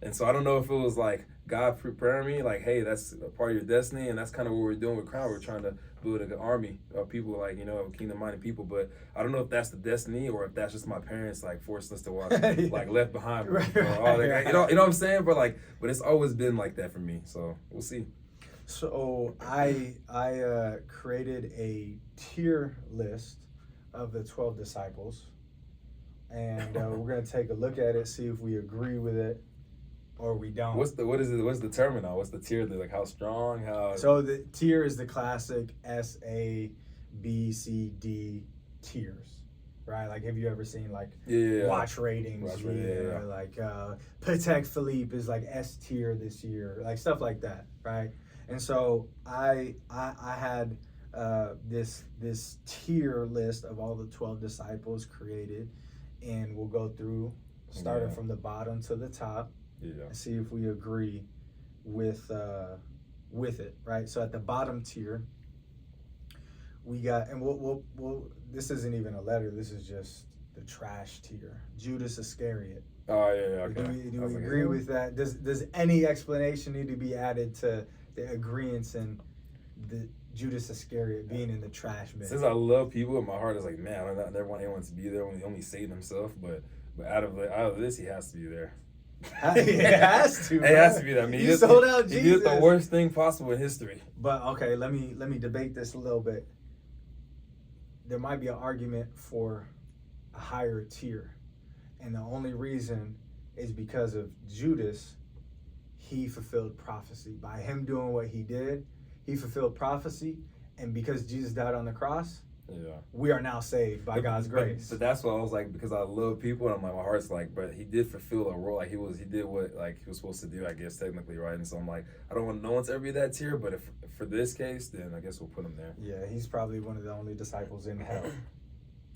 Speaker 2: And so I don't know if it was like God preparing me, like, hey, that's a part of your destiny, and that's kind of what we're doing with Crown. We're trying to build an army of people, like, kingdom-minded people. But I don't know if that's the destiny or if that's just my parents, like, forced us to watch, like, Left Behind. You know what I'm saying? But it's always been like that for me. So we'll see.
Speaker 4: So I created a tier list of the 12 disciples, and we're gonna take a look at it, see if we agree with it. Or we don't.
Speaker 2: What's the terminal? What's the tier? Like how strong? How?
Speaker 4: So the tier is the classic S, A, B, C, D tiers, right? Like have you ever seen like watch ratings? Like Patek Philippe is like S tier this year, like stuff like that, right? And so I had this tier list of all the 12 disciples created, and we'll go through starting from the bottom to the top. And see if we agree with it, right? So at the bottom tier, we got, and we'll this isn't even a letter. This is just the trash tier. Judas Iscariot.
Speaker 2: Oh yeah, okay.
Speaker 4: Do we agree with that? Does any explanation need to be added to the agreeance in the Judas Iscariot being in the trash bin?
Speaker 2: Since I love people, my heart is like, man, I never want anyone to be there when he only saved himself. But out of this, he has to be there.
Speaker 4: It has to.
Speaker 2: It has to be that. I mean,
Speaker 4: he sold out Jesus.
Speaker 2: He did the worst thing possible in history.
Speaker 4: But okay, let me debate this a little bit. There might be an argument for a higher tier, and the only reason is because of Judas. He fulfilled prophecy by him doing what he did. He fulfilled prophecy, and because Jesus died on the cross, we are now saved by God's grace.
Speaker 2: But that's what I was like, because I love people, and I'm like, my heart's like, but he did fulfill a role, like he did what like he was supposed to do, I guess technically, right? And so I'm like, I don't want no one to ever be that tier, but if for this case, then I guess we'll put him there.
Speaker 4: Yeah, he's probably one of the only disciples in hell.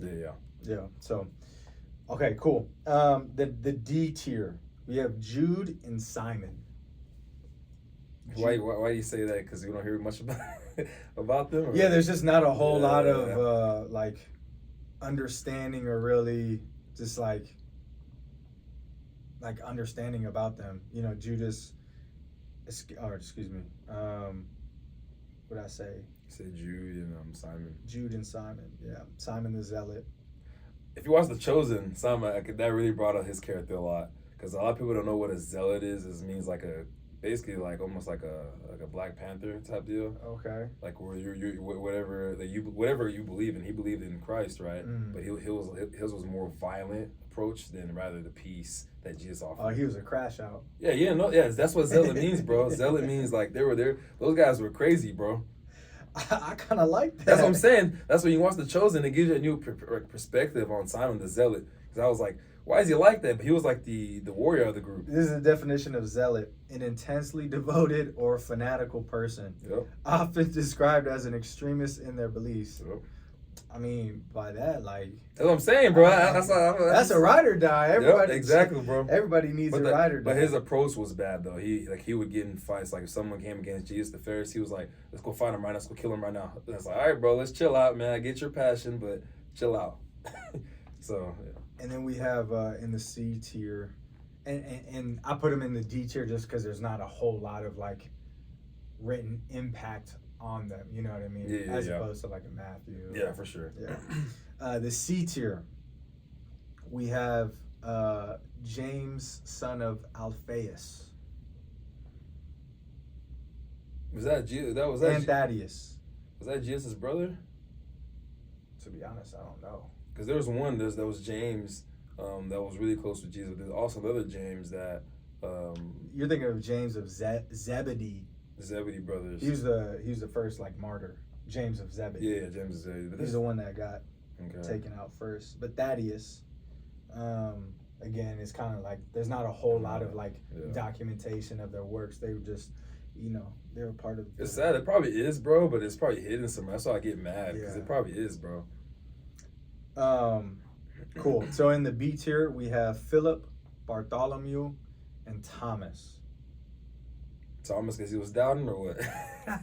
Speaker 4: Yeah. So, okay, cool. The D tier, we have Jude and Simon.
Speaker 2: Why do you say that? Because we don't hear much about them? Or?
Speaker 4: Yeah, there's just not a whole lot of like understanding or really just like understanding about them. Judas Excuse me. What did I say?
Speaker 2: You said Jude and Simon.
Speaker 4: Jude and Simon. Yeah, Simon the Zealot.
Speaker 2: If you watch The Chosen, Simon, that really brought out his character a lot. Because a lot of people don't know what a zealot is. It means basically almost like a Black Panther type deal.
Speaker 4: Okay.
Speaker 2: Like where you whatever you believe in. He believed in Christ, right? But his was more violent approach than rather the peace that Jesus offered.
Speaker 4: Oh, he was a crash out.
Speaker 2: Yeah. That's what zealot means, bro. Zealot means like they were there. Those guys were crazy, bro.
Speaker 4: I kind of like that.
Speaker 2: That's what I'm saying. That's when you watch The Chosen. It gives you a new perspective on Simon the Zealot. Because I was like, why is he like that? But he was like the warrior of the group.
Speaker 4: This is the definition of zealot: an intensely devoted or fanatical person, often described as an extremist in their beliefs.
Speaker 2: Yep.
Speaker 4: I mean, by that, like
Speaker 2: that's what I'm saying, bro.
Speaker 4: That's a ride or die. Everybody,
Speaker 2: exactly, bro.
Speaker 4: Everybody needs a ride or die.
Speaker 2: But his approach was bad, though. He would get in fights. Like if someone came against Jesus, the Pharisee, he was like, "Let's go fight him right now. Let's go kill him right now." And it's like, "All right, bro, let's chill out, man. I get your passion, but chill out." So. Yeah.
Speaker 4: And then we have in the C tier, and I put them in the D tier just because there's not a whole lot of like written impact on them. You know what I mean?
Speaker 2: Yeah,
Speaker 4: As opposed to like a Matthew.
Speaker 2: Yeah, for sure.
Speaker 4: Yeah. The C tier, we have James, son of Alphaeus.
Speaker 2: Was that Jesus?
Speaker 4: And Thaddeus.
Speaker 2: Was that Jesus' brother?
Speaker 4: To be honest, I don't know.
Speaker 2: Because there was one that was James that was really close with Jesus. There's also another James that
Speaker 4: you're thinking of James of Zebedee.
Speaker 2: The Zebedee brothers.
Speaker 4: He was the first like martyr. James of Zebedee.
Speaker 2: Yeah, James of Zebedee.
Speaker 4: He's the one that got taken out first. But Thaddeus, again, it's kind of like there's not a whole lot of like documentation of their works. They were just, they were part of.
Speaker 2: It's sad. It probably is, bro, but it's probably hidden somewhere. That's why I get mad because it probably is, bro.
Speaker 4: Cool. So in the B tier, we have Philip, Bartholomew, and Thomas.
Speaker 2: Thomas, because he was doubting or what?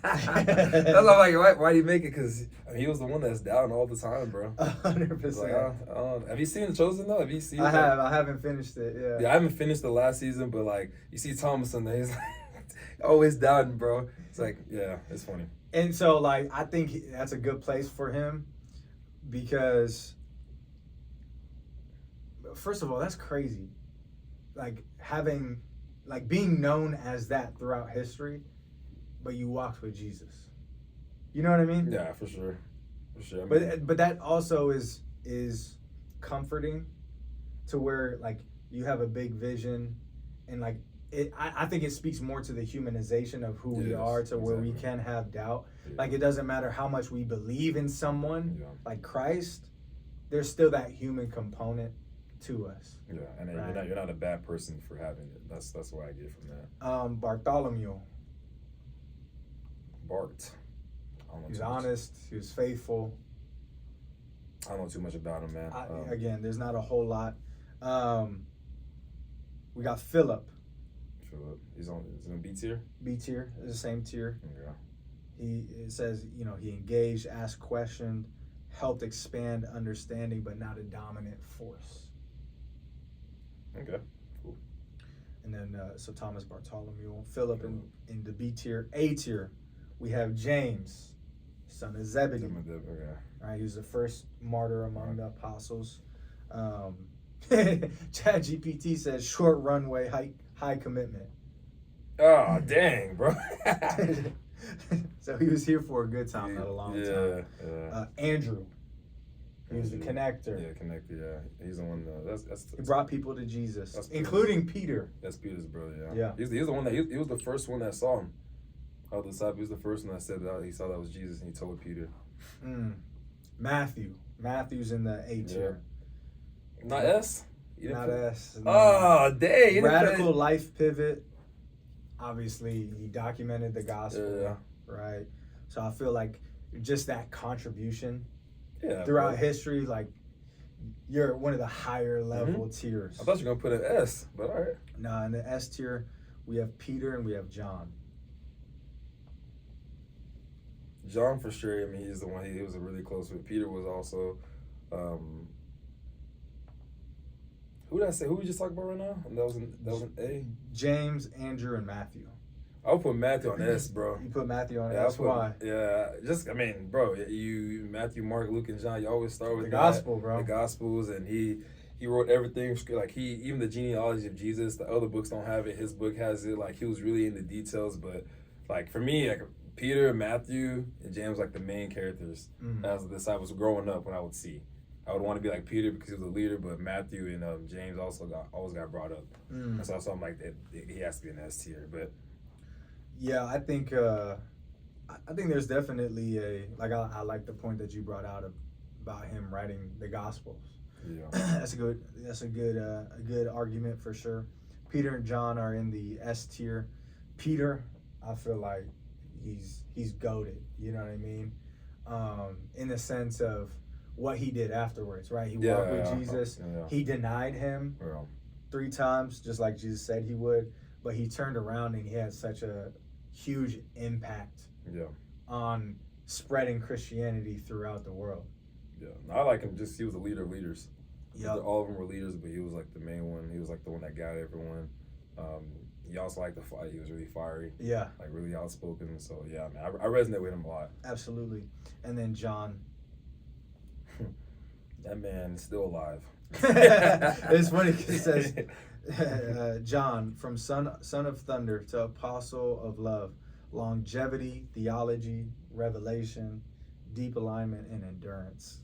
Speaker 2: That's like, why do you make it? Because he was the one that's doubting all the time, bro.
Speaker 4: 100%.
Speaker 2: Have you seen The Chosen though? Have you seen?
Speaker 4: I have. I haven't finished it. Yeah.
Speaker 2: Yeah, I haven't finished the last season, but like you see Thomas in there, he's like always doubting, bro. It's like, yeah, it's funny.
Speaker 4: And so like I think that's a good place for him because. First of all, that's crazy. Like being known as that throughout history, but you walked with Jesus. You know what I mean?
Speaker 2: Yeah, for sure.
Speaker 4: But that also is comforting to where like you have a big vision and like I think it speaks more to the humanization of who we are to where we can have doubt. Yeah. Like it doesn't matter how much we believe in someone like Christ, there's still that human component to us. Yeah,
Speaker 2: and you're not a bad person for having it. That's what I get from that.
Speaker 4: Bartholomew.
Speaker 2: Bart.
Speaker 4: He's honest. He was faithful.
Speaker 2: I don't know too much about him, man.
Speaker 4: Again, there's not a whole lot. We got Philip.
Speaker 2: He's in B tier.
Speaker 4: B tier is the same tier.
Speaker 2: Yeah.
Speaker 4: It says he engaged, asked questions, helped expand understanding, but not a dominant force.
Speaker 2: Okay, cool.
Speaker 4: And then, so Thomas, Bartholomew, Philip in the B tier. A tier, we have James, son of Zebedee. Right, he was the first martyr among the apostles. ChatGPT says short runway, high commitment.
Speaker 2: Oh, dang, bro.
Speaker 4: So he was here for a good time, not a long time.
Speaker 2: Yeah.
Speaker 4: Andrew. He was the connector.
Speaker 2: Yeah, connector. Yeah, he's the one. That's
Speaker 4: he brought people to Jesus, including Peter.
Speaker 2: That's Peter's brother.
Speaker 4: Yeah.
Speaker 2: He's the one that he was the first one that saw him. Of the disciple, he was the first one that said that he saw that was Jesus, and he told Peter.
Speaker 4: Matthew's in the A tier.
Speaker 2: Yeah. Not S.
Speaker 4: Not S.
Speaker 2: No. Oh, dang!
Speaker 4: Radical life pivot. Obviously, he documented the gospel. Right. So I feel like just that contribution. Yeah, throughout history, like you're one of the higher level tiers.
Speaker 2: I thought you were gonna put an S, but all right.
Speaker 4: Nah, in the S tier, we have Peter and we have John.
Speaker 2: John for sure. I mean, he's the one. He was really close with. Peter was also. Who did I say? Who we just talked about right now? And that was an A.
Speaker 4: James, Andrew, and Matthew.
Speaker 2: I'll put Matthew on S, bro.
Speaker 4: You put Matthew on it.
Speaker 2: Yeah,
Speaker 4: That's why.
Speaker 2: Yeah, just I mean, bro, you Matthew, Mark, Luke, and John. You always start with
Speaker 4: The
Speaker 2: that,
Speaker 4: gospel, bro.
Speaker 2: The Gospels, and he wrote everything. Like even the genealogy of Jesus. The other books don't have it. His book has it. Like he was really into details. But like for me, like Peter, Matthew, and James, like the main characters as the disciples growing up. When I would see, I would want to be like Peter because he was a leader, but Matthew and James always got brought up. And so I'm like, he has to be an S tier. But
Speaker 4: yeah, I think there's definitely I like the point that you brought out about him writing the Gospels.
Speaker 2: yeah,
Speaker 4: That's a good argument for sure. Peter and John are in the S tier. Peter, I feel like he's goated. You know what I mean? In the sense of what he did afterwards, right? He walked with Jesus.
Speaker 2: Yeah.
Speaker 4: He denied him 3 times, just like Jesus said he would. But he turned around and he had such a huge impact on spreading Christianity throughout the world.
Speaker 2: Yeah, I like him. He was a leader of leaders.
Speaker 4: Yeah,
Speaker 2: all of them were leaders, but he was like the main one. He was like the one that got everyone. He also liked to fight. He was really fiery. Yeah, like really outspoken. So yeah, man, I resonate with him a lot.
Speaker 4: Absolutely. And then John.
Speaker 2: That man is still alive.
Speaker 4: It's funny because it says John, from son of thunder to apostle of love, longevity, theology, revelation, deep alignment, and endurance.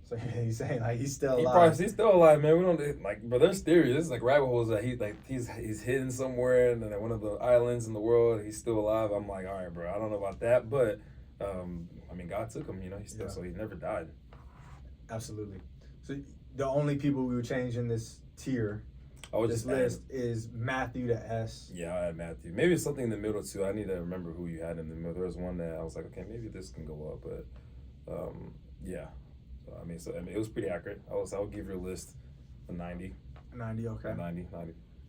Speaker 4: So he's saying like he's still alive.
Speaker 2: He's still alive, man. We don't like, but there's theories. This is like rabbit holes that he's hidden somewhere in one of the islands in the world. He's still alive. I'm like, all right, bro. I don't know about that, but I mean, God took him. You know, he's still so he never died.
Speaker 4: Absolutely. So the only people we would change in this tier, this list, is Matthew to S.
Speaker 2: Yeah, I had Matthew. Maybe it's something in the middle too. I need to remember who you had in the middle. There was one that I was like, okay, maybe this can go up, but yeah. So I mean, it was pretty accurate. I would give your list a 90.
Speaker 4: 90, okay.
Speaker 2: 90.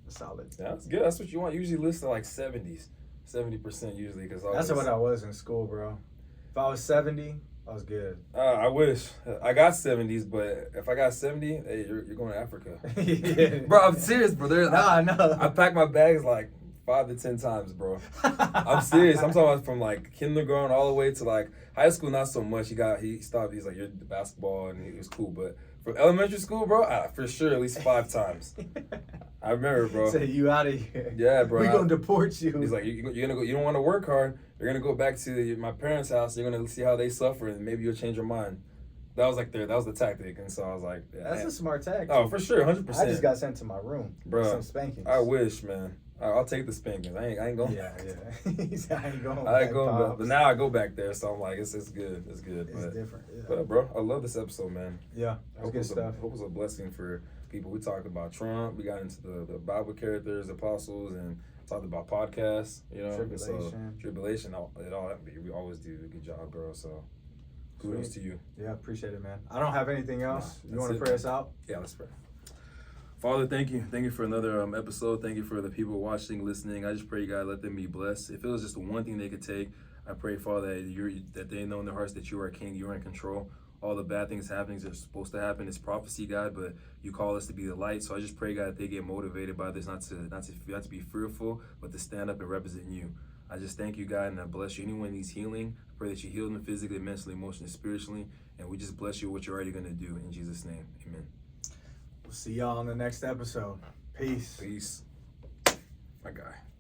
Speaker 4: Solid.
Speaker 2: Yeah, that's good. That's what you want. Usually lists are like 70s, 70% usually.
Speaker 4: That's what I was in school, bro. If I was 70, I was good.
Speaker 2: I wish I got 70s, but if I got 70, hey, you're going to Africa.
Speaker 4: Yeah.
Speaker 2: Bro, I'm serious, bro.
Speaker 4: I know.
Speaker 2: I packed my bags like 5 to 10 times, bro. I'm serious. I'm talking about from like kindergarten all the way to like high school. Not so much. He stopped. He's like, you're the basketball, and he was cool. But from elementary school, bro, for sure at least 5 times. I remember, bro.
Speaker 4: Say you out of here.
Speaker 2: Yeah, bro.
Speaker 4: We gonna deport you.
Speaker 2: He's like, you're gonna go. You don't want to work hard. You're gonna go back to my parents' house. You're gonna see how they suffer, and maybe you'll change your mind. That was the tactic, and so I was like, yeah,
Speaker 4: that's a smart tactic.
Speaker 2: Oh, for sure, 100%.
Speaker 4: I just got sent to my room,
Speaker 2: bro.
Speaker 4: Some spankings.
Speaker 2: I wish, man. I'll take the spankings. I ain't going.
Speaker 4: Yeah. He said, I ain't going.
Speaker 2: I ain't going back, but now I go back there, so I'm like, it's good. It's good.
Speaker 4: It's different. Yeah.
Speaker 2: But bro, I love this episode, man.
Speaker 4: Yeah, that's good stuff.
Speaker 2: Hope it was a blessing for people. We talked about Trump. We got into the Bible characters, apostles, and talked about podcasts. You know, tribulation. All that. We always do a good job, bro. So kudos to you.
Speaker 4: Yeah, appreciate it, man. I don't have anything else. You want to pray us out?
Speaker 2: Yeah, let's pray. Father, thank you. Thank you for another episode. Thank you for the people watching, listening. I just pray, God, let them be blessed. If it was just one thing they could take, I pray, Father, that they know in their hearts that you are King, you are in control. All the bad things happening that are supposed to happen is prophecy, God, but you call us to be the light. So I just pray, God, that they get motivated by this, not to be fearful, but to stand up and represent you. I just thank you, God, and I bless you. Anyone needs healing, I pray that you heal them physically, mentally, emotionally, spiritually, and we just bless you with what you're already going to do. In Jesus' name, amen.
Speaker 4: We'll see y'all on the next episode. Peace.
Speaker 2: Peace. My guy.